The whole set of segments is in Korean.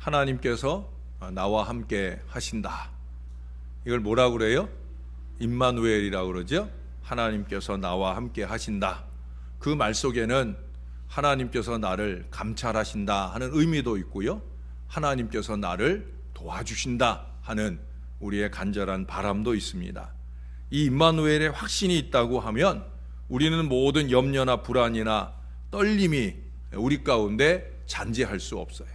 하나님께서 나와 함께 하신다. 이걸 뭐라고 그래요? 임마누엘이라고 그러죠. 하나님께서 나와 함께 하신다. 그 말 속에는 하나님께서 나를 감찰하신다 하는 의미도 있고요, 하나님께서 나를 도와주신다 하는 우리의 간절한 바람도 있습니다. 이 임마누엘의 확신이 있다고 하면 우리는 모든 염려나 불안이나 떨림이 우리 가운데 잔재할 수 없어요.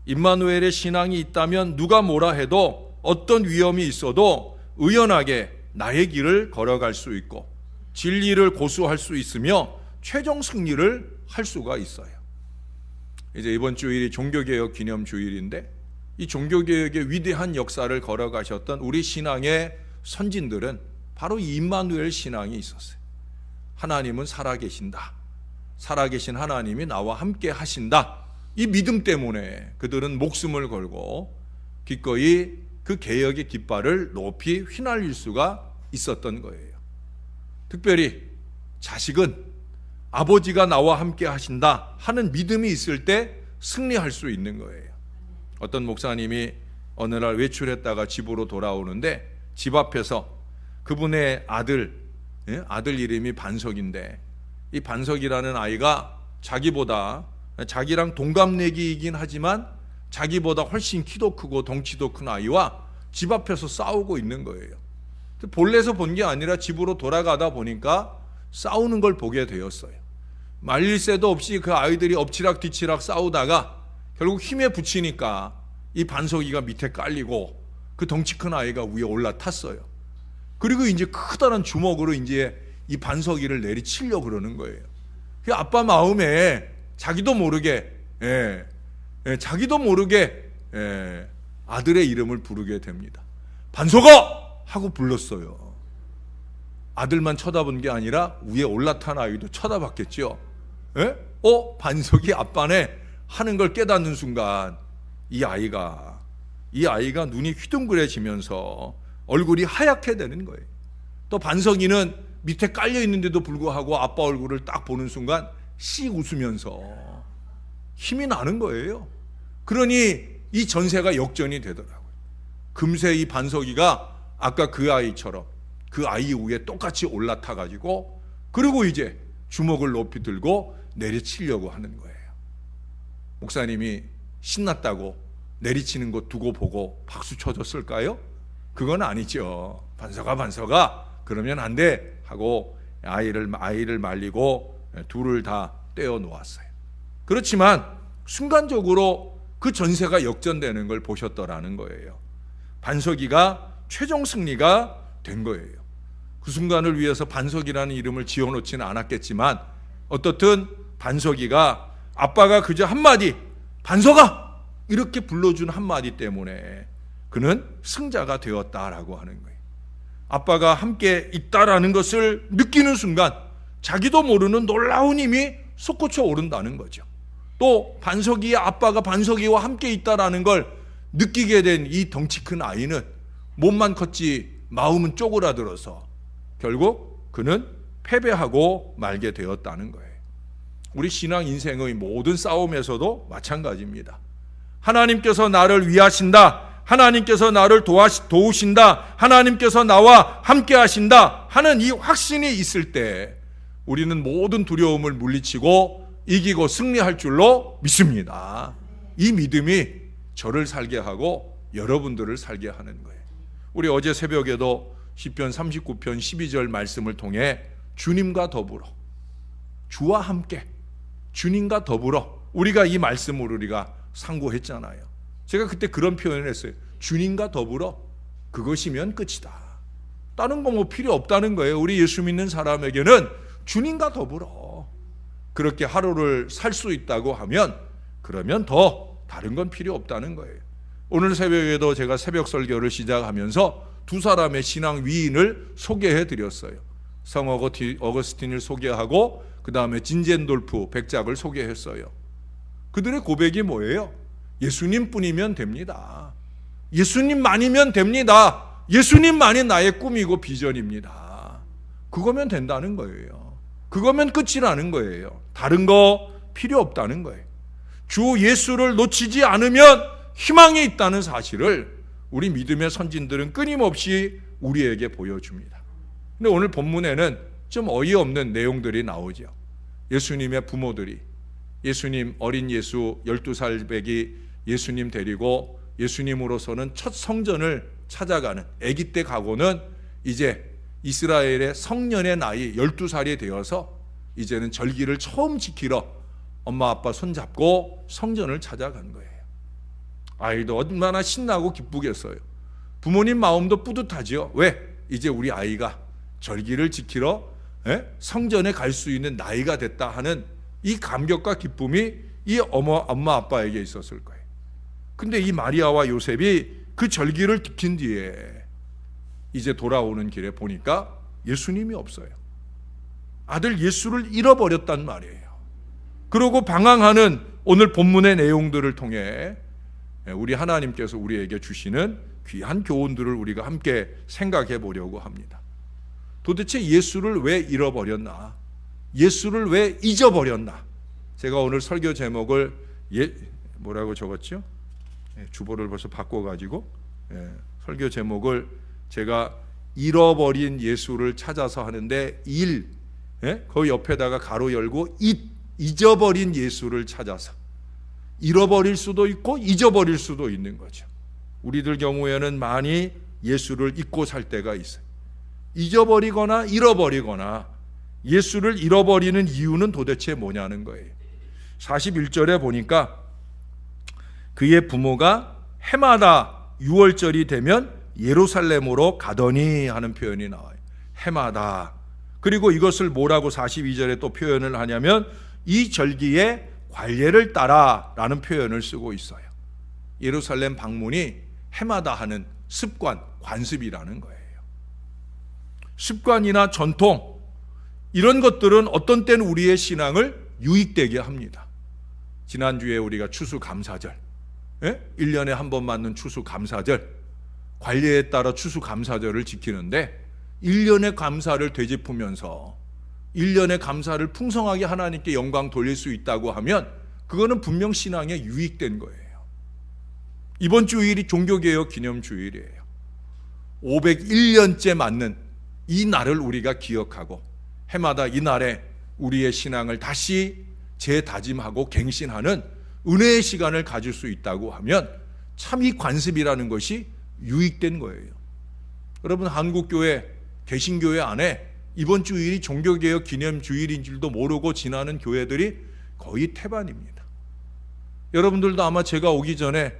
임마누엘의 신앙이 있다면 누가 뭐라 해도, 어떤 위험이 있어도 의연하게 나의 길을 걸어갈 수 있고 진리를 고수할 수 있으며 최종 승리를 할 수가 있어요. 이제 이번 주일이 종교개혁 기념 주일인데, 이 종교개혁의 위대한 역사를 걸어가셨던 우리 신앙의 선진들은 바로 이 임마누엘 신앙이 있었어요. 하나님은 살아계신다, 살아계신 하나님이 나와 함께 하신다, 이 믿음 때문에 그들은 목숨을 걸고 기꺼이 그 개혁의 깃발을 높이 휘날릴 수가 있었던 거예요. 특별히 자식은 아버지가 나와 함께 하신다 하는 믿음이 있을 때 승리할 수 있는 거예요. 어떤 목사님이 어느 날 외출했다가 집으로 돌아오는데, 집 앞에서 그분의 아들 이름이 반석인데, 이 반석이라는 아이가 자기랑 동갑내기이긴 하지만 자기보다 훨씬 키도 크고 덩치도 큰 아이와 집 앞에서 싸우고 있는 거예요. 볼래서 본 게 아니라 집으로 돌아가다 보니까 싸우는 걸 보게 되었어요. 말릴 새도 없이 그 아이들이 엎치락뒤치락 싸우다가 결국 힘에 부치니까 이 반석이가 밑에 깔리고 그 덩치 큰 아이가 위에 올라탔어요. 그리고 이제 커다란 주먹으로 이제 이 반석이를 내리치려고 그러는 거예요. 그 아빠 마음에 자기도 모르게 아들의 이름을 부르게 됩니다. 반석아! 하고 불렀어요. 아들만 쳐다본 게 아니라 위에 올라탄 아이도 쳐다봤겠죠. 반석이 아빠네 하는 걸 깨닫는 순간 이 아이가 눈이 휘둥그레지면서 얼굴이 하얗게 되는 거예요. 또 반석이는 밑에 깔려 있는데도 불구하고 아빠 얼굴을 딱 보는 순간 씩 웃으면서 힘이 나는 거예요. 그러니 이 전세가 역전이 되더라고요. 금세 이 반석이가 아까 그 아이처럼 그 아이 위에 똑같이 올라타 가지고, 그리고 이제 주먹을 높이 들고 내리치려고 하는 거예요. 목사님이 신났다고 내리치는 거 두고 보고 박수 쳐줬을까요? 그건 아니죠. 반석아 그러면 안 돼 하고 아이를 말리고 둘을 다 떼어 놓았어요. 그렇지만 순간적으로 그 전세가 역전되는 걸 보셨더라는 거예요. 반석이가 최종 승리가 된 거예요. 그 순간을 위해서 반석이라는 이름을 지어놓지는 않았겠지만, 어떻든 반석이가 아빠가 그저 한마디 반석아! 이렇게 불러준 한마디 때문에 그는 승자가 되었다라고 하는 거예요. 아빠가 함께 있다라는 것을 느끼는 순간 자기도 모르는 놀라운 힘이 솟구쳐 오른다는 거죠. 또 반석이의 아빠가 반석이와 함께 있다라는 걸 느끼게 된 이 덩치 큰 아이는 몸만 컸지 마음은 쪼그라들어서 결국 그는 패배하고 말게 되었다는 거예요. 우리 신앙 인생의 모든 싸움에서도 마찬가지입니다. 하나님께서 나를 위하신다, 하나님께서 나를 도우신다, 하나님께서 나와 함께 하신다 하는 이 확신이 있을 때 우리는 모든 두려움을 물리치고 이기고 승리할 줄로 믿습니다. 이 믿음이 저를 살게 하고 여러분들을 살게 하는 거예요. 우리 어제 새벽에도 시편 39편 12절 말씀을 통해 주님과 더불어, 주와 함께, 주님과 더불어 우리가 이 말씀을 우리가 상고했잖아요. 제가 그때 그런 표현을 했어요. 주님과 더불어 그것이면 끝이다. 다른 거 뭐 필요 없다는 거예요. 우리 예수 믿는 사람에게는 주님과 더불어 그렇게 하루를 살 수 있다고 하면, 그러면 더 다른 건 필요 없다는 거예요. 오늘 새벽에도 제가 새벽 설교를 시작하면서 두 사람의 신앙 위인을 소개해 드렸어요. 성 어거스틴을 소개하고 그 다음에 진젠돌프 백작을 소개했어요. 그들의 고백이 뭐예요? 예수님뿐이면 됩니다. 예수님만이면 됩니다. 예수님만이 나의 꿈이고 비전입니다. 그거면 된다는 거예요. 그거면 끝이라는 거예요. 다른 거 필요 없다는 거예요. 주 예수를 놓치지 않으면 희망이 있다는 사실을 우리 믿음의 선진들은 끊임없이 우리에게 보여줍니다. 근데 오늘 본문에는 좀 어이없는 내용들이 나오죠. 예수님의 부모들이 예수님, 어린 예수 12살 배기 예수님 데리고 예수님으로서는 첫 성전을 찾아가는, 아기 때 가고는 이제 이스라엘의 성년의 나이 12살이 되어서 이제는 절기를 처음 지키러 엄마 아빠 손잡고 성전을 찾아간 거예요. 아이도 얼마나 신나고 기쁘겠어요. 부모님 마음도 뿌듯하죠. 왜? 이제 우리 아이가 절기를 지키러 성전에 갈 수 있는 나이가 됐다 하는 이 감격과 기쁨이 이 엄마 아빠에게 있었을 거예요. 근데 이 마리아와 요셉이 그 절기를 지킨 뒤에 이제 돌아오는 길에 보니까 예수님이 없어요. 아들 예수를 잃어버렸단 말이에요. 그러고 방황하는 오늘 본문의 내용들을 통해 우리 하나님께서 우리에게 주시는 귀한 교훈들을 우리가 함께 생각해 보려고 합니다. 도대체 예수를 왜 잃어버렸나? 예수를 왜 잊어버렸나? 제가 오늘 설교 제목을 뭐라고 적었죠? 주보를 벌써 바꿔가지고 설교 제목을 제가 잃어버린 예수를 찾아서 하는데 그 옆에다가 가로 열고 잊어버린 예수를 찾아서, 잃어버릴 수도 있고 잊어버릴 수도 있는 거죠. 우리들 경우에는 많이 예수를 잊고 살 때가 있어요. 잊어버리거나 잃어버리거나 예수를 잃어버리는 이유는 도대체 뭐냐는 거예요. 41절에 보니까 그의 부모가 해마다 6월절이 되면 예루살렘으로 가더니 하는 표현이 나와요. 해마다. 그리고 이것을 뭐라고 42절에 또 표현을 하냐면 이 절기의 관례를 따라 라는 표현을 쓰고 있어요. 예루살렘 방문이 해마다 하는 습관, 관습이라는 거예요. 습관이나 전통, 이런 것들은 어떤 때는 우리의 신앙을 유익되게 합니다. 지난주에 우리가 추수감사절, 1년에 한 번 맞는 추수감사절, 관례에 따라 추수감사절을 지키는데 1년의 감사를 되짚으면서 1년의 감사를 풍성하게 하나님께 영광 돌릴 수 있다고 하면 그거는 분명 신앙에 유익된 거예요. 이번 주일이 종교개혁 기념주일이에요. 501년째 맞는 이 날을 우리가 기억하고 해마다 이 날에 우리의 신앙을 다시 재다짐하고 갱신하는 은혜의 시간을 가질 수 있다고 하면 참 이 관습이라는 것이 유익된 거예요. 여러분, 한국교회, 개신교회 안에 이번 주일이 종교개혁 기념주일인 줄도 모르고 지나는 교회들이 거의 태반입니다. 여러분들도 아마 제가 오기 전에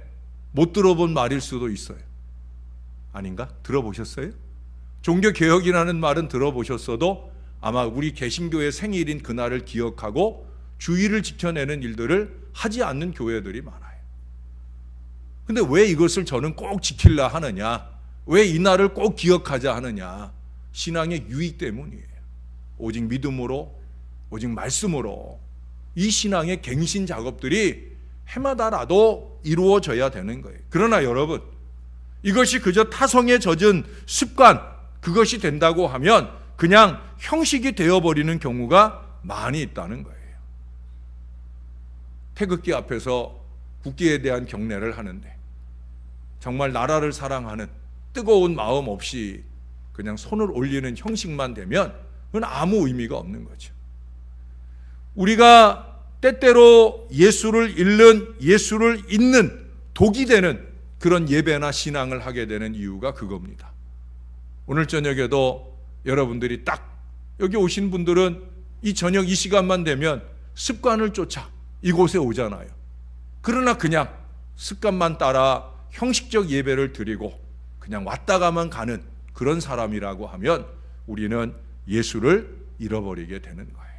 못 들어본 말일 수도 있어요. 아닌가? 들어보셨어요? 종교개혁이라는 말은 들어보셨어도 아마 우리 개신교의 생일인 그날을 기억하고 주일을 지켜내는 일들을 하지 않는 교회들이 많아요. 근데 왜 이것을 저는 꼭 지키려 하느냐? 왜 이 날을 꼭 기억하자 하느냐? 신앙의 유익 때문이에요. 오직 믿음으로, 오직 말씀으로 이 신앙의 갱신 작업들이 해마다라도 이루어져야 되는 거예요. 그러나 여러분, 이것이 그저 타성에 젖은 습관, 그것이 된다고 하면 그냥 형식이 되어버리는 경우가 많이 있다는 거예요. 태극기 앞에서 국기에 대한 경례를 하는데 정말 나라를 사랑하는 뜨거운 마음 없이 그냥 손을 올리는 형식만 되면 그건 아무 의미가 없는 거죠. 우리가 때때로 예수를 잃는, 예수를 잊는 독이 되는 그런 예배나 신앙을 하게 되는 이유가 그겁니다. 오늘 저녁에도 여러분들이 딱 여기 오신 분들은 이 저녁 이 시간만 되면 습관을 쫓아 이곳에 오잖아요. 그러나 그냥 습관만 따라 형식적 예배를 드리고 그냥 왔다가만 가는 그런 사람이라고 하면 우리는 예수를 잃어버리게 되는 거예요.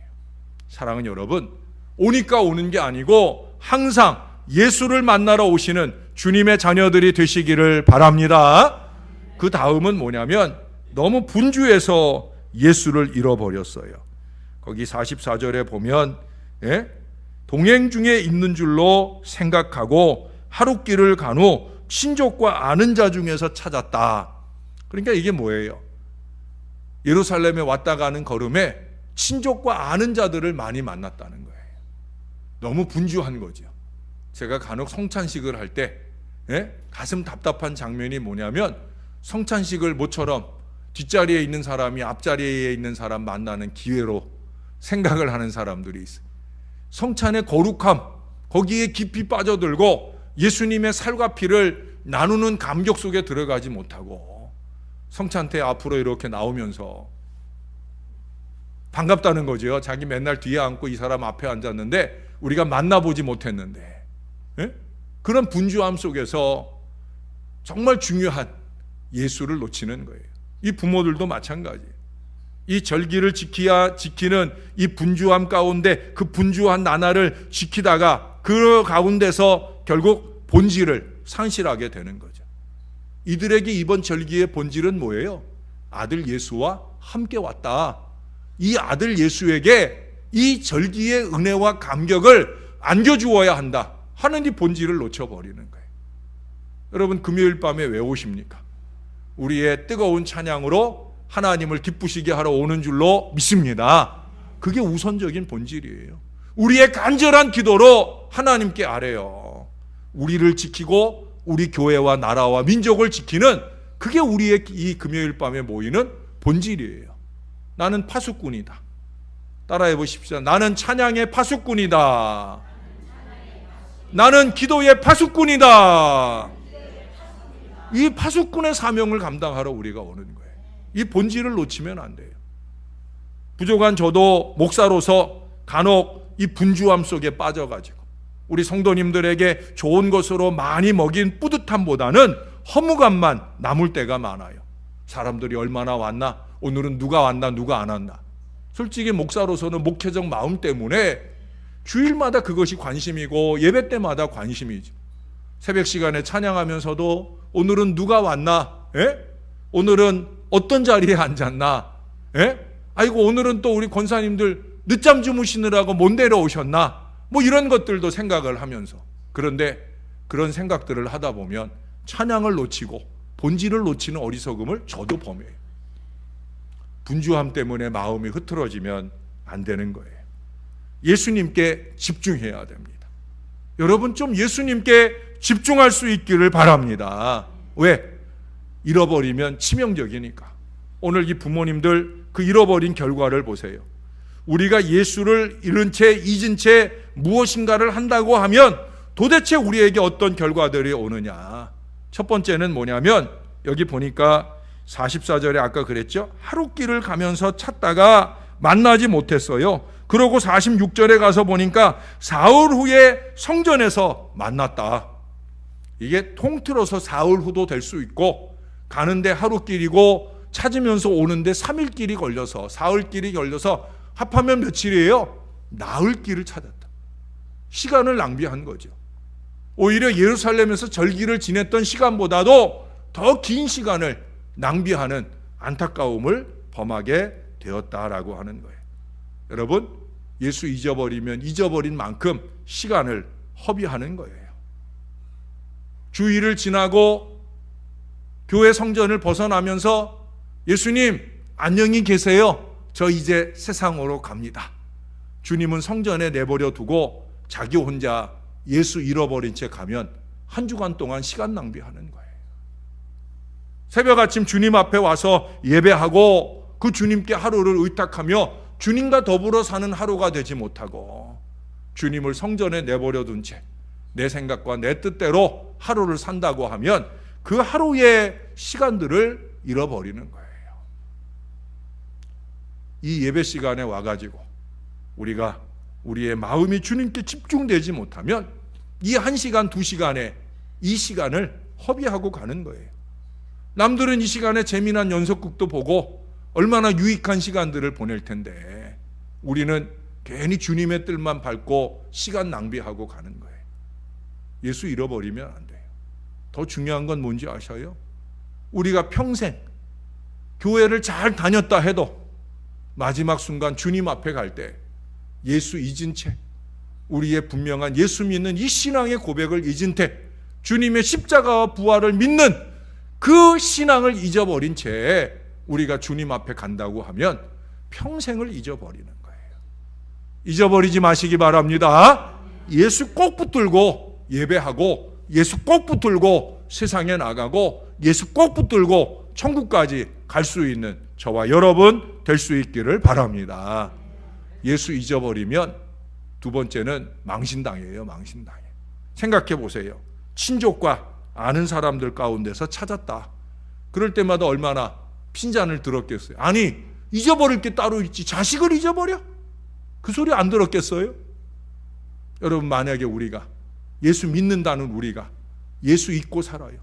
사랑하는 여러분, 오니까 오는 게 아니고 항상 예수를 만나러 오시는 주님의 자녀들이 되시기를 바랍니다. 그 다음은 뭐냐면 너무 분주해서 예수를 잃어버렸어요. 거기 44절에 보면 동행 중에 있는 줄로 생각하고 하룻길을 간 후 친족과 아는 자 중에서 찾았다. 그러니까 이게 뭐예요? 예루살렘에 왔다 가는 걸음에 친족과 아는 자들을 많이 만났다는 거예요. 너무 분주한 거죠. 제가 간혹 성찬식을 할 때 가슴 답답한 장면이 뭐냐면 성찬식을 모처럼 뒷자리에 있는 사람이 앞자리에 있는 사람 만나는 기회로 생각을 하는 사람들이 있어요. 성찬의 거룩함, 거기에 깊이 빠져들고 예수님의 살과 피를 나누는 감격 속에 들어가지 못하고 성찬태 앞으로 이렇게 나오면서 반갑다는 거죠. 자기 맨날 뒤에 앉고 이 사람 앞에 앉았는데 우리가 만나보지 못했는데, 그런 분주함 속에서 정말 중요한 예수를 놓치는 거예요. 이 부모들도 마찬가지예요. 이 절기를 지키는 이 분주함 가운데 그 분주한 나날을 지키다가 그 가운데서 결국 본질을 상실하게 되는 거죠. 이들에게 이번 절기의 본질은 뭐예요? 아들 예수와 함께 왔다. 이 아들 예수에게 이 절기의 은혜와 감격을 안겨주어야 한다 하는 이 본질을 놓쳐버리는 거예요. 여러분, 금요일 밤에 왜 오십니까? 우리의 뜨거운 찬양으로 하나님을 기쁘시게 하러 오는 줄로 믿습니다. 그게 우선적인 본질이에요. 우리의 간절한 기도로 하나님께 아뢰요. 우리를 지키고 우리 교회와 나라와 민족을 지키는, 그게 우리의 이 금요일 밤에 모이는 본질이에요. 나는 파수꾼이다. 따라해 보십시오. 나는 찬양의 파수꾼이다. 나는 기도의 파수꾼이다. 이 파수꾼의 사명을 감당하러 우리가 오는 거예요. 이 본질을 놓치면 안 돼요. 부족한 저도 목사로서 간혹 이 분주함 속에 빠져가지고 우리 성도님들에게 좋은 것으로 많이 먹인 뿌듯함보다는 허무감만 남을 때가 많아요. 사람들이 얼마나 왔나? 오늘은 누가 왔나 누가 안 왔나? 솔직히 목사로서는 목회적 마음 때문에 주일마다 그것이 관심이고 예배 때마다 관심이죠. 새벽 시간에 찬양하면서도 오늘은 누가 왔나? 오늘은 어떤 자리에 앉았나? 아이고, 오늘은 또 우리 권사님들 늦잠 주무시느라고 못 내려오셨나? 뭐 이런 것들도 생각을 하면서, 그런데 그런 생각들을 하다 보면 찬양을 놓치고 본질을 놓치는 어리석음을 저도 범해요. 분주함 때문에 마음이 흐트러지면 안 되는 거예요. 예수님께 집중해야 됩니다. 여러분, 좀 예수님께 집중할 수 있기를 바랍니다. 왜? 잃어버리면 치명적이니까. 오늘 이 부모님들 그 잃어버린 결과를 보세요. 우리가 예수를 잃은 채 잊은 채 무엇인가를 한다고 하면 도대체 우리에게 어떤 결과들이 오느냐. 첫 번째는 뭐냐면 여기 보니까 44절에 아까 그랬죠. 하룻길을 가면서 찾다가 만나지 못했어요. 그러고 46절에 가서 보니까 사흘 후에 성전에서 만났다. 이게 통틀어서 사흘 후도 될 수 있고, 가는데 하룻길이고 찾으면서 오는데 3일길이 걸려서, 사흘길이 걸려서 합하면 며칠이에요? 나흘길을 찾았다. 시간을 낭비한 거죠. 오히려 예루살렘에서 절기를 지냈던 시간보다도 더 긴 시간을 낭비하는 안타까움을 범하게 되었다라고 하는 거예요. 여러분, 예수 잊어버리면 잊어버린 만큼 시간을 허비하는 거예요. 주일을 지나고 교회 성전을 벗어나면서 예수님 안녕히 계세요. 저 이제 세상으로 갑니다. 주님은 성전에 내버려 두고 자기 혼자 예수 잃어버린 채 가면 한 주간 동안 시간 낭비하는 거예요. 새벽 아침 주님 앞에 와서 예배하고 그 주님께 하루를 의탁하며 주님과 더불어 사는 하루가 되지 못하고 주님을 성전에 내버려 둔 채 내 생각과 내 뜻대로 하루를 산다고 하면 그 하루의 시간들을 잃어버리는 거예요. 이 예배 시간에 와가지고 우리가 우리의 마음이 주님께 집중되지 못하면 이 1시간, 2시간에 이 시간을 허비하고 가는 거예요. 남들은 이 시간에 재미난 연속극도 보고 얼마나 유익한 시간들을 보낼 텐데 우리는 괜히 주님의 뜻만 밟고 시간 낭비하고 가는 거예요. 예수 잃어버리면 안 돼요. 더 중요한 건 뭔지 아셔요? 우리가 평생 교회를 잘 다녔다 해도 마지막 순간 주님 앞에 갈 때 예수 잊은 채, 우리의 분명한 예수 믿는 이 신앙의 고백을 잊은 채 주님의 십자가와 부활을 믿는 그 신앙을 잊어버린 채 우리가 주님 앞에 간다고 하면 평생을 잊어버리는 거예요. 잊어버리지 마시기 바랍니다. 예수 꼭 붙들고 예배하고 예수 꼭 붙들고 세상에 나가고 예수 꼭 붙들고 천국까지 갈 수 있는 저와 여러분 될 수 있기를 바랍니다. 예수 잊어버리면 두 번째는 망신당해요. 망신당해. 생각해 보세요. 친족과 아는 사람들 가운데서 찾았다. 그럴 때마다 얼마나 핀잔을 들었겠어요. 아니, 잊어버릴 게 따로 있지 자식을 잊어버려? 그 소리 안 들었겠어요? 여러분, 만약에 우리가 예수 믿는다는 우리가 예수 잊고 살아요.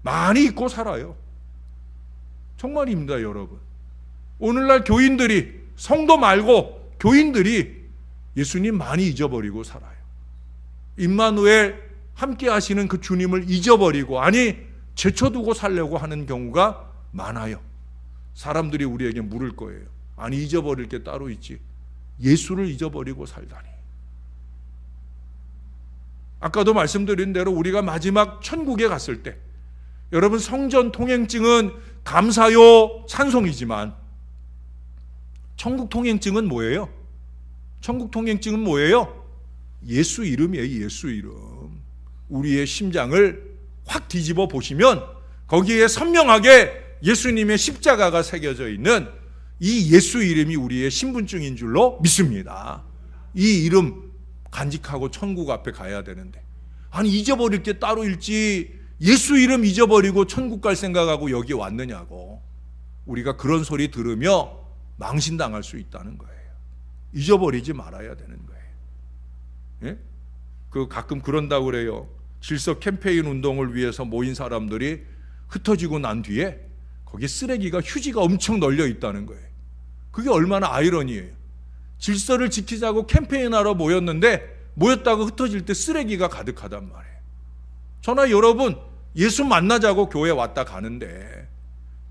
많이 잊고 살아요. 정말입니다, 여러분. 오늘날 교인들이, 성도 말고 교인들이 예수님 많이 잊어버리고 살아요. 임마누엘 함께 하시는 그 주님을 잊어버리고, 아니 제쳐두고 살려고 하는 경우가 많아요. 사람들이 우리에게 물을 거예요. 아니, 잊어버릴 게 따로 있지 예수를 잊어버리고 살다니. 아까도 말씀드린 대로 우리가 마지막 천국에 갔을 때, 여러분, 성전 통행증은 감사요 찬송이지만 천국 통행증은 뭐예요? 천국 통행증은 뭐예요? 예수 이름이에요. 예수 이름. 우리의 심장을 확 뒤집어 보시면 거기에 선명하게 예수님의 십자가가 새겨져 있는 이 예수 이름이 우리의 신분증인 줄로 믿습니다. 이 이름 간직하고 천국 앞에 가야 되는데, 아니 잊어버릴 게 따로 있지 예수 이름 잊어버리고 천국 갈 생각하고 여기 왔느냐고. 우리가 그런 소리 들으며 망신당할 수 있다는 거예요. 잊어버리지 말아야 되는 거예요. 예? 가끔 그런다고 그래요. 질서 캠페인 운동을 위해서 모인 사람들이 흩어지고 난 뒤에 거기 쓰레기가, 휴지가 엄청 널려 있다는 거예요. 그게 얼마나 아이러니해요. 질서를 지키자고 캠페인하러 모였다고 흩어질 때 쓰레기가 가득하단 말이에요. 저나 여러분, 예수 만나자고 교회 왔다 가는데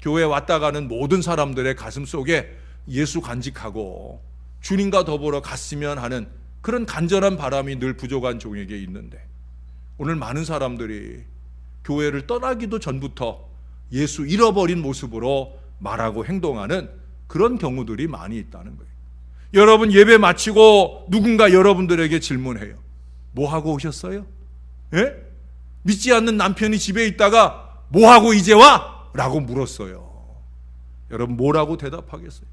교회 왔다 가는 모든 사람들의 가슴 속에 예수 간직하고 주님과 더불어 갔으면 하는 그런 간절한 바람이 늘 부족한 종에게 있는데, 오늘 많은 사람들이 교회를 떠나기도 전부터 예수 잃어버린 모습으로 말하고 행동하는 그런 경우들이 많이 있다는 거예요. 여러분, 예배 마치고 누군가 여러분들에게 질문해요. 뭐 하고 오셨어요? 예? 믿지 않는 남편이 집에 있다가 뭐 하고 이제 와? 라고 물었어요. 여러분, 뭐라고 대답하겠어요?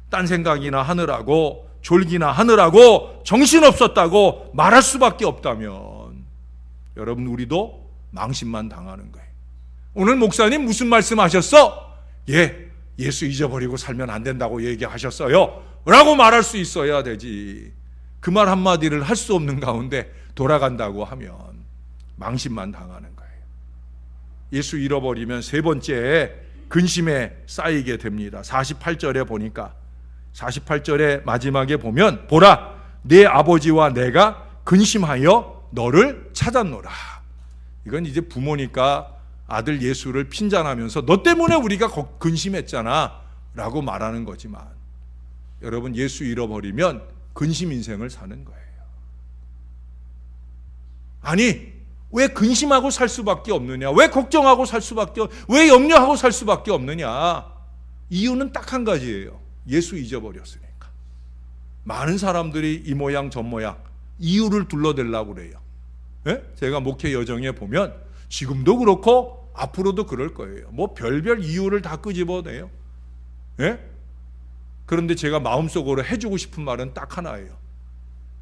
딴 생각이나 하느라고, 졸기나 하느라고 정신없었다고 말할 수밖에 없다면, 여러분, 우리도 망신만 당하는 거예요. 오늘 목사님 무슨 말씀하셨어? 예수 잊어버리고 살면 안 된다고 얘기하셨어요 라고 말할 수 있어야 되지. 그 말 한마디를 할 수 없는 가운데 돌아간다고 하면 망신만 당하는 거예요. 예수 잃어버리면 세 번째, 근심에 쌓이게 됩니다. 48절에 보니까, 48절의 마지막에 보면, 보라, 내 아버지와 내가 근심하여 너를 찾았노라. 이건 이제 부모니까 아들 예수를 핀잔하면서 너 때문에 우리가 근심했잖아 라고 말하는 거지만, 여러분, 예수 잃어버리면 근심 인생을 사는 거예요. 아니, 왜 근심하고 살 수밖에 없느냐? 왜 걱정하고 살 수밖에 왜 염려하고 살 수밖에 없느냐? 이유는 딱 한 가지예요. 예수 잊어버렸으니까. 많은 사람들이 이 모양 저 모양 이유를 둘러대려고 그래요. 예? 제가 목회 여정에 보면 지금도 그렇고 앞으로도 그럴 거예요. 뭐 별별 이유를 다 끄집어내요. 예? 그런데 제가 마음속으로 해주고 싶은 말은 딱 하나예요.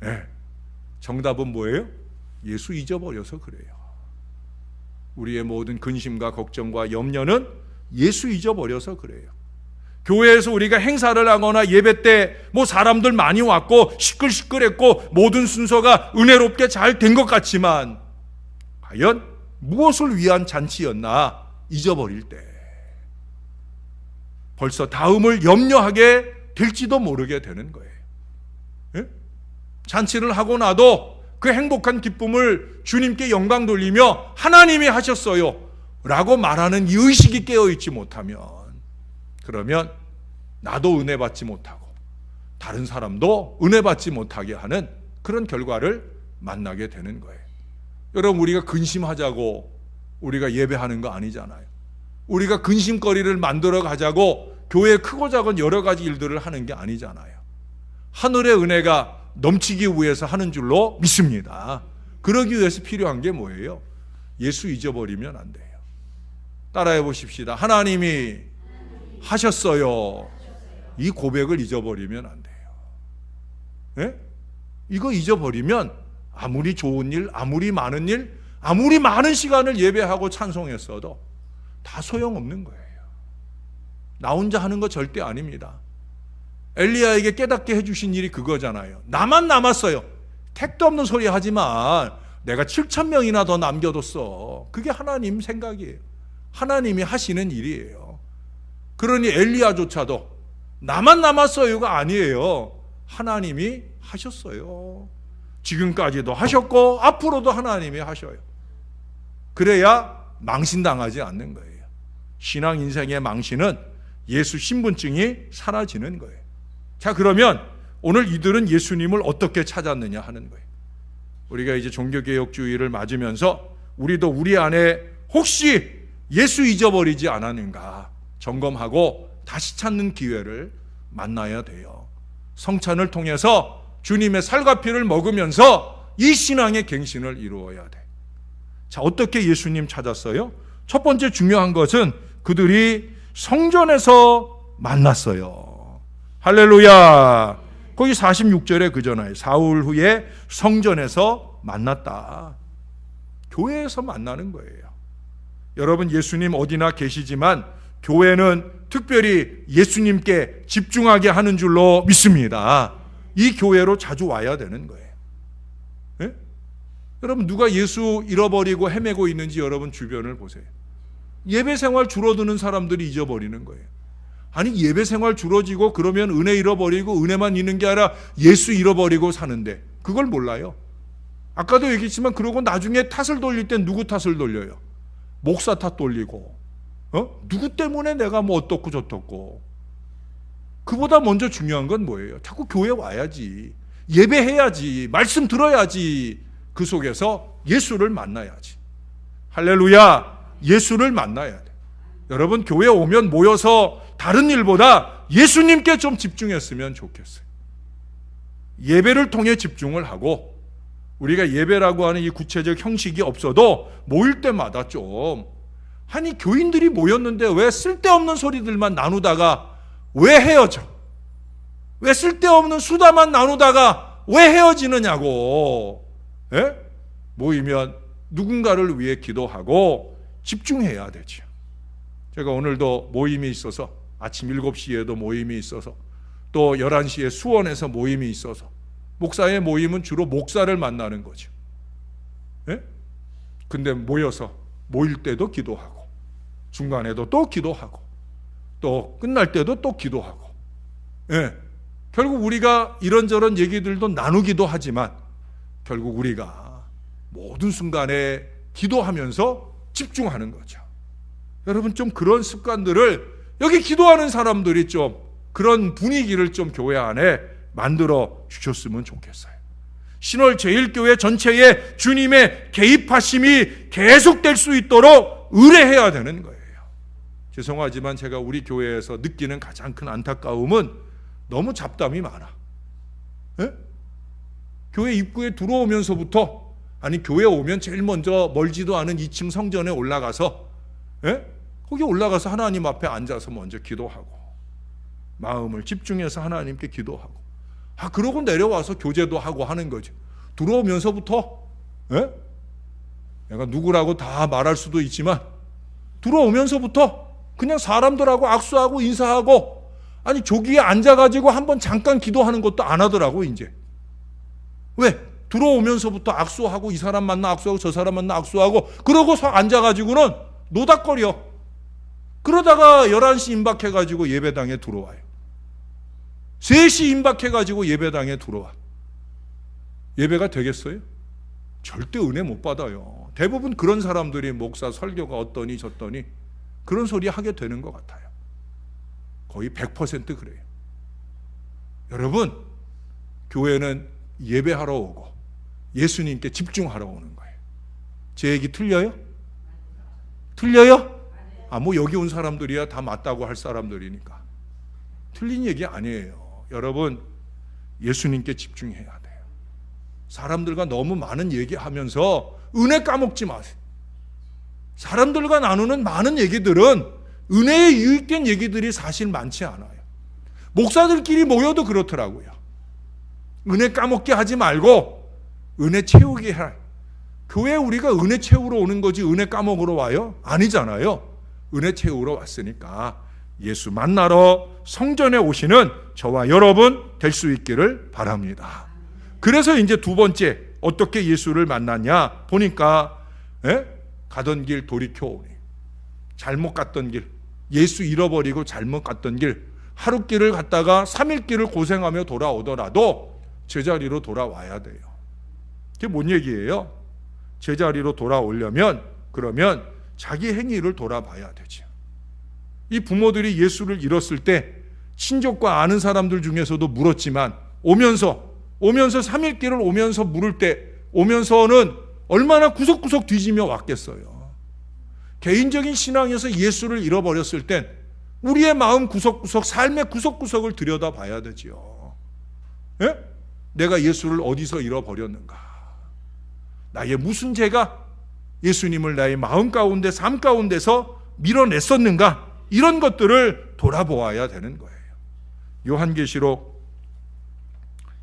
예. 정답은 뭐예요? 예수 잊어버려서 그래요. 우리의 모든 근심과 걱정과 염려는 예수 잊어버려서 그래요. 교회에서 우리가 행사를 하거나 예배 때 뭐 사람들 많이 왔고 시끌시끌했고 모든 순서가 은혜롭게 잘 된 것 같지만, 과연 무엇을 위한 잔치였나 잊어버릴 때 벌써 다음을 염려하게 될지도 모르게 되는 거예요. 예? 잔치를 하고 나도 그 행복한 기쁨을 주님께 영광 돌리며 하나님이 하셨어요 라고 말하는 이 의식이 깨어있지 못하면, 그러면 나도 은혜 받지 못하고 다른 사람도 은혜 받지 못하게 하는 그런 결과를 만나게 되는 거예요. 여러분, 우리가 근심하자고 우리가 예배하는 거 아니잖아요. 우리가 근심거리를 만들어 가자고 교회에 크고 작은 여러 가지 일들을 하는 게 아니잖아요. 하늘의 은혜가 넘치기 위해서 하는 줄로 믿습니다. 그러기 위해서 필요한 게 뭐예요? 예수 잊어버리면 안 돼요. 따라해 보십시다. 하나님이 하셨어요. 이 고백을 잊어버리면 안 돼요. 예? 이거 잊어버리면 아무리 좋은 일, 아무리 많은 일, 아무리 많은 시간을 예배하고 찬송했어도 다 소용없는 거예요. 나 혼자 하는 거 절대 아닙니다. 엘리야에게 깨닫게 해주신 일이 그거잖아요. 나만 남았어요. 택도 없는 소리 하지만 내가 7,000명이나 더 남겨뒀어. 그게 하나님 생각이에요. 하나님이 하시는 일이에요. 그러니 엘리야조차도 나만 남았어요가 아니에요. 하나님이 하셨어요. 지금까지도 하셨고 앞으로도 하나님이 하셔요. 그래야 망신당하지 않는 거예요. 신앙 인생의 망신은 예수 신분증이 사라지는 거예요. 자, 그러면 오늘 이들은 예수님을 어떻게 찾았느냐 하는 거예요. 우리가 이제 종교개혁주의를 맞으면서 우리도 우리 안에 혹시 예수 잊어버리지 않았는가 점검하고 다시 찾는 기회를 만나야 돼요. 성찬을 통해서 주님의 살과 피를 먹으면서 이 신앙의 갱신을 이루어야 돼. 자, 어떻게 예수님 찾았어요? 첫 번째 중요한 것은 그들이 성전에서 만났어요. 할렐루야. 거기 46절에 그잖아요. 사흘 후에 성전에서 만났다. 교회에서 만나는 거예요. 여러분, 예수님 어디나 계시지만 교회는 특별히 예수님께 집중하게 하는 줄로 믿습니다. 이 교회로 자주 와야 되는 거예요. 네? 여러분, 누가 예수 잃어버리고 헤매고 있는지 여러분 주변을 보세요. 예배 생활 줄어드는 사람들이 잊어버리는 거예요. 아니, 예배 생활 줄어지고 그러면 은혜 잃어버리고 은혜만 있는 게 아니라 예수 잃어버리고 사는데 그걸 몰라요. 아까도 얘기했지만 그러고 나중에 탓을 돌릴 땐 누구 탓을 돌려요? 목사 탓 돌리고 누구 때문에 내가 뭐 어떻고 저떻고. 그보다 먼저 중요한 건 뭐예요? 자꾸 교회 와야지, 예배해야지, 말씀 들어야지. 그 속에서 예수를 만나야지. 할렐루야. 예수를 만나야 돼. 여러분, 교회 오면 모여서 다른 일보다 예수님께 좀 집중했으면 좋겠어요. 예배를 통해 집중을 하고, 우리가 예배라고 하는 이 구체적 형식이 없어도 모일 때마다 좀, 아니 교인들이 모였는데 왜 쓸데없는 소리들만 나누다가 왜 헤어져? 왜 쓸데없는 수다만 나누다가 왜 헤어지느냐고. 예? 모이면 누군가를 위해 기도하고 집중해야 되죠. 제가 오늘도 모임이 있어서, 아침 7시에도 모임이 있어서, 또 11시에 수원에서 모임이 있어서, 목사의 모임은 주로 목사를 만나는 거죠. 예? 근데 모일 때도 기도하고, 중간에도 또 기도하고, 또 끝날 때도 또 기도하고. 예. 결국 우리가 이런저런 얘기들도 나누기도 하지만 결국 우리가 모든 순간에 기도하면서 집중하는 거죠. 여러분, 좀 그런 습관들을, 여기 기도하는 사람들이 좀 그런 분위기를 좀 교회 안에 만들어 주셨으면 좋겠어요. 신월 제1교회 전체에 주님의 개입하심이 계속될 수 있도록 의뢰해야 되는 거예요. 죄송하지만 제가 우리 교회에서 느끼는 가장 큰 안타까움은 너무 잡담이 많아. 예? 교회 입구에 들어오면서부터, 아니 교회 오면 제일 먼저 멀지도 않은 2층 성전에 올라가서, 예? 거기 올라가서 하나님 앞에 앉아서 먼저 기도하고, 마음을 집중해서 하나님께 기도하고, 그러고 내려와서 교제도 하고 하는 거죠. 들어오면서부터, 예? 내가 누구라고 다 말할 수도 있지만 들어오면서부터 그냥 사람들하고 악수하고 인사하고, 아니 조기에 앉아가지고 한번 잠깐 기도하는 것도 안 하더라고. 이제 왜? 들어오면서부터 악수하고, 이 사람 만나 악수하고 저 사람 만나 악수하고, 그러고서 앉아가지고는 노닥거려. 그러다가 11시 임박해가지고 예배당에 들어와요. 3시 임박해가지고 예배당에 들어와. 예배가 되겠어요? 절대 은혜 못 받아요. 대부분 그런 사람들이 목사 설교가 어떠니 저떠니 그런 소리 하게 되는 것 같아요. 거의 100% 그래요. 여러분, 교회는 예배하러 오고 예수님께 집중하러 오는 거예요. 제 얘기 틀려요? 틀려요? 뭐 여기 온 사람들이야 다 맞다고 할 사람들이니까. 틀린 얘기 아니에요. 여러분, 예수님께 집중해야 돼요. 사람들과 너무 많은 얘기하면서 은혜 까먹지 마세요. 사람들과 나누는 많은 얘기들은 은혜에 유익된 얘기들이 사실 많지 않아요. 목사들끼리 모여도 그렇더라고요. 은혜 까먹게 하지 말고 은혜 채우게 해라. 교회에 우리가 은혜 채우러 오는 거지 은혜 까먹으러 와요? 아니잖아요. 은혜 채우러 왔으니까 예수 만나러 성전에 오시는 저와 여러분 될 수 있기를 바랍니다. 그래서 이제 두 번째 어떻게 예수를 만났냐 보니까 가던 길 돌이켜 오니, 잘못 갔던 길, 예수 잃어버리고 잘못 갔던 길, 하루 길을 갔다가 3일 길을 고생하며 돌아오더라도 제자리로 돌아와야 돼요. 그게 뭔 얘기예요? 제자리로 돌아오려면 그러면 자기 행위를 돌아봐야 되죠. 이 부모들이 예수를 잃었을 때 친족과 아는 사람들 중에서도 물었지만 오면서 3일 길을 오면서 물을 때 오면서는 얼마나 구석구석 뒤지며 왔겠어요. 개인적인 신앙에서 예수를 잃어버렸을 땐 우리의 마음 구석구석, 삶의 구석구석을 들여다봐야 되지요. 예? 내가 예수를 어디서 잃어버렸는가? 나의 무슨 죄가 예수님을 나의 마음 가운데, 삶 가운데서 밀어냈었는가? 이런 것들을 돌아보아야 되는 거예요. 요한계시록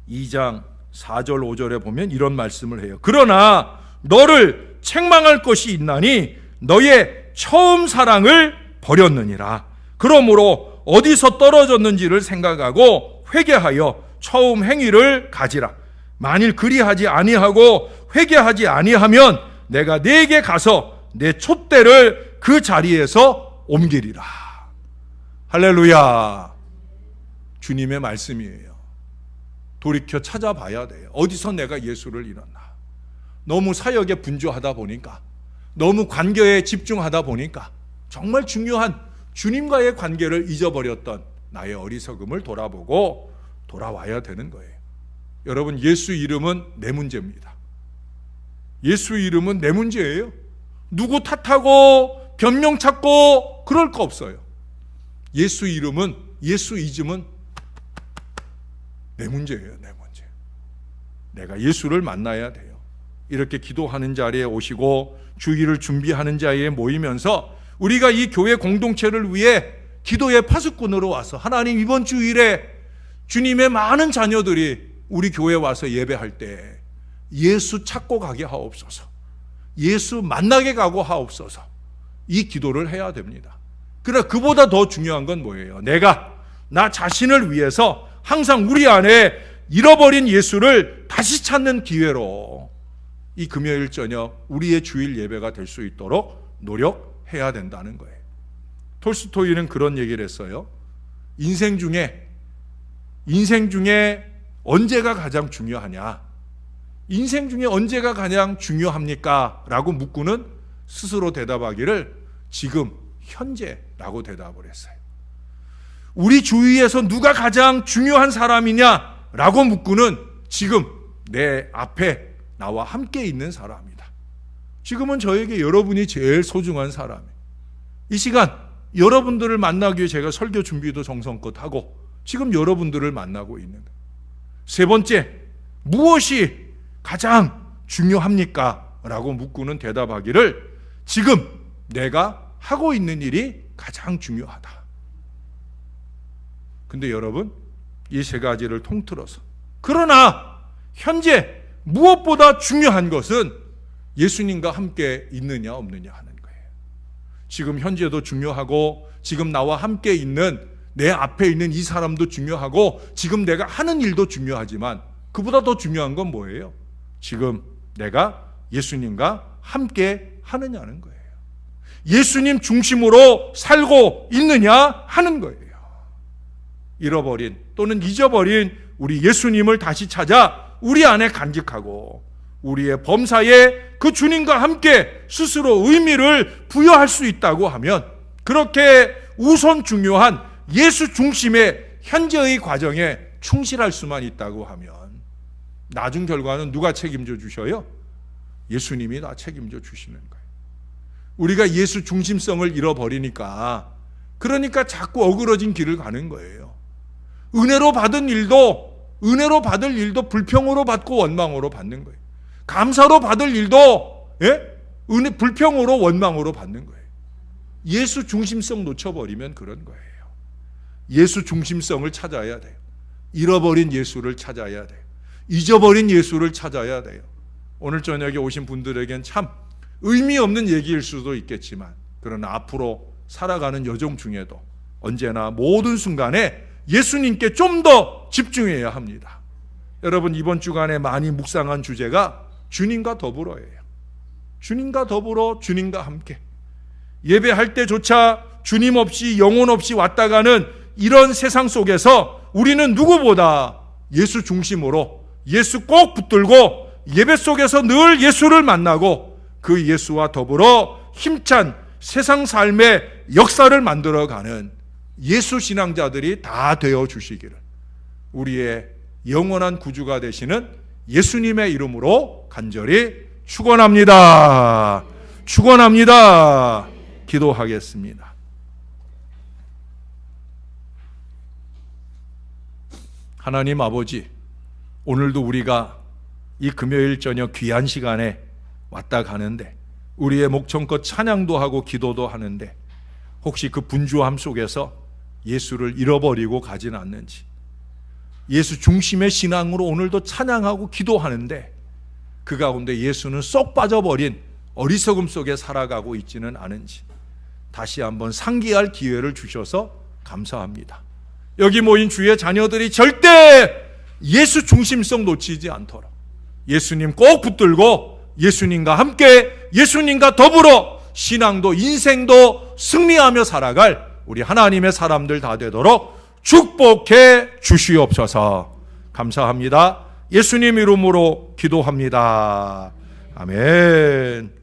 2장 4절 5절에 보면 이런 말씀을 해요. 그러나 너를 책망할 것이 있나니 너의 처음 사랑을 버렸느니라. 그러므로 어디서 떨어졌는지를 생각하고 회개하여 처음 행위를 가지라. 만일 그리하지 아니하고 회개하지 아니하면 내가 네게 가서 내 촛대를 그 자리에서 옮기리라. 할렐루야. 주님의 말씀이에요. 돌이켜 찾아봐야 돼요. 어디서 내가 예수를 잃었나? 너무 사역에 분주하다 보니까, 너무 관계에 집중하다 보니까 정말 중요한 주님과의 관계를 잊어버렸던 나의 어리석음을 돌아보고 돌아와야 되는 거예요. 여러분, 예수 이름은 내 문제입니다. 예수 이름은 내 문제예요. 누구 탓하고 변명 찾고 그럴 거 없어요. 예수 이름은, 예수 이즘은 내 문제예요. 내 문제. 내가 예수를 만나야 돼요. 이렇게 기도하는 자리에 오시고 주기를 준비하는 자리에 모이면서 우리가 이 교회 공동체를 위해 기도의 파수꾼으로 와서 하나님, 이번 주일에 주님의 많은 자녀들이 우리 교회에 와서 예배할 때 예수 찾고 가게 하옵소서, 예수 만나게 가고 하옵소서, 이 기도를 해야 됩니다. 그러나 그보다 더 중요한 건 뭐예요? 내가 나 자신을 위해서 항상 우리 안에 잃어버린 예수를 다시 찾는 기회로 이 금요일 저녁 우리의 주일 예배가 될 수 있도록 노력해야 된다는 거예요. 톨스토이는 그런 얘기를 했어요. 인생 중에 언제가 가장 중요하냐? 인생 중에 언제가 가장 중요합니까? 라고 묻고는 스스로 대답하기를 지금, 현재라고 대답을 했어요. 우리 주위에서 누가 가장 중요한 사람이냐라고 묻고는 지금 내 앞에 나와 함께 있는 사람이다. 지금은 저에게 여러분이 제일 소중한 사람이에요. 이 시간 여러분들을 만나기 위해 제가 설교 준비도 정성껏 하고 지금 여러분들을 만나고 있는 거예요. 세 번째, 무엇이 가장 중요합니까? 라고 묻고는 대답하기를 지금 내가 하고 있는 일이 가장 중요하다. 근데 여러분, 이 세 가지를 통틀어서, 그러나 현재 무엇보다 중요한 것은 예수님과 함께 있느냐 없느냐 하는 거예요. 지금 현재도 중요하고 지금 나와 함께 있는 내 앞에 있는 이 사람도 중요하고 지금 내가 하는 일도 중요하지만 그보다 더 중요한 건 뭐예요? 지금 내가 예수님과 함께 하느냐는 거예요. 예수님 중심으로 살고 있느냐 하는 거예요. 잃어버린 또는 잊어버린 우리 예수님을 다시 찾아 우리 안에 간직하고 우리의 범사에 그 주님과 함께 스스로 의미를 부여할 수 있다고 하면, 그렇게 우선 중요한 예수 중심의 현재의 과정에 충실할 수만 있다고 하면 나중 결과는 누가 책임져 주셔요? 예수님이 다 책임져 주시는 거예요. 우리가 예수 중심성을 잃어버리니까, 그러니까 자꾸 어그러진 길을 가는 거예요. 은혜로 받은 일도 은혜로 받을 일도 불평으로 받고 원망으로 받는 거예요. 감사로 받을 일도 불평으로 원망으로 받는 거예요. 예수 중심성 놓쳐버리면 그런 거예요. 예수 중심성을 찾아야 돼요. 잃어버린 예수를 찾아야 돼요. 잊어버린 예수를 찾아야 돼요. 오늘 저녁에 오신 분들에겐 참 의미 없는 얘기일 수도 있겠지만, 그러나 앞으로 살아가는 여정 중에도 언제나 모든 순간에 예수님께 좀 더 집중해야 합니다. 여러분, 이번 주간에 많이 묵상한 주제가 주님과 더불어예요. 주님과 더불어, 주님과 함께. 예배할 때조차 주님 없이, 영혼 없이 왔다 가는 이런 세상 속에서 우리는 누구보다 예수 중심으로, 예수 꼭 붙들고 예배 속에서 늘 예수를 만나고 그 예수와 더불어 힘찬 세상 삶의 역사를 만들어가는 예수 신앙자들이 다 되어 주시기를 우리의 영원한 구주가 되시는 예수님의 이름으로 간절히 축원합니다. 축원합니다. 기도하겠습니다. 하나님 아버지, 오늘도 우리가 이 금요일 저녁 귀한 시간에 왔다 가는데, 우리의 목청껏 찬양도 하고 기도도 하는데, 혹시 그 분주함 속에서 예수를 잃어버리고 가진 않는지, 예수 중심의 신앙으로 오늘도 찬양하고 기도하는데 그 가운데 예수는 쏙 빠져버린 어리석음 속에 살아가고 있지는 않은지 다시 한번 상기할 기회를 주셔서 감사합니다. 여기 모인 주의 자녀들이 절대 예수 중심성 놓치지 않도록 예수님 꼭 붙들고 예수님과 함께, 예수님과 더불어 신앙도 인생도 승리하며 살아갈 우리 하나님의 사람들 다 되도록 축복해 주시옵소서. 감사합니다. 예수님 이름으로 기도합니다. 아멘.